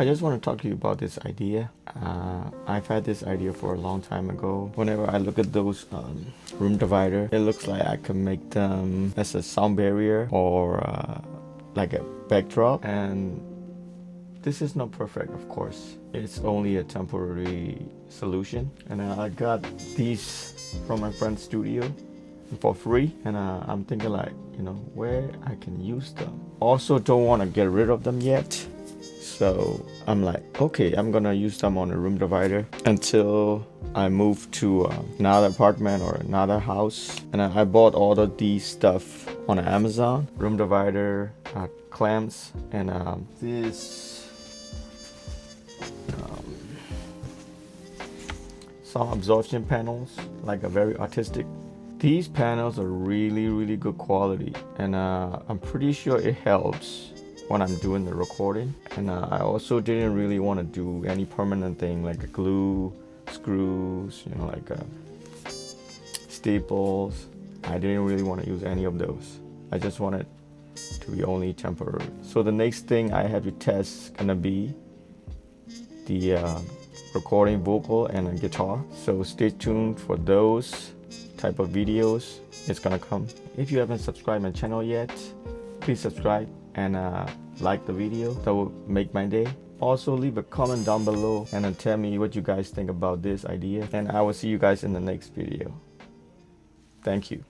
I just want to talk to you about this idea. I've had this idea for a long time ago. Whenever I look at those room divider, it looks like I can make them as a sound barrier or like a backdrop. And this is not perfect, of course. It's only a temporary solution. And I got these from my friend's studio for free, and I'm thinking like, where I can use them. Also don't want to get rid of them yet. So I'm like, okay, I'm gonna use them on a room divider until I move to another apartment or another house. And I bought all of these stuff on Amazon. Room divider, clamps, and this sound absorption panels, like a very artistic. These panels are really good quality, and I'm pretty sure it helps when I'm doing the recording. And I also didn't really want to do any permanent thing like a glue, screws, like staples. I didn't really want to use any of those. I just wanted to be only temporary. So the next thing I have to test is gonna be the recording vocal and a guitar. So stay tuned for those type of videos. It's gonna come. If you haven't subscribed my channel yet, please subscribe and like the video. That will make my day. Also leave a comment down below and tell me what you guys think about this idea, and I will see you guys in the next video. Thank you.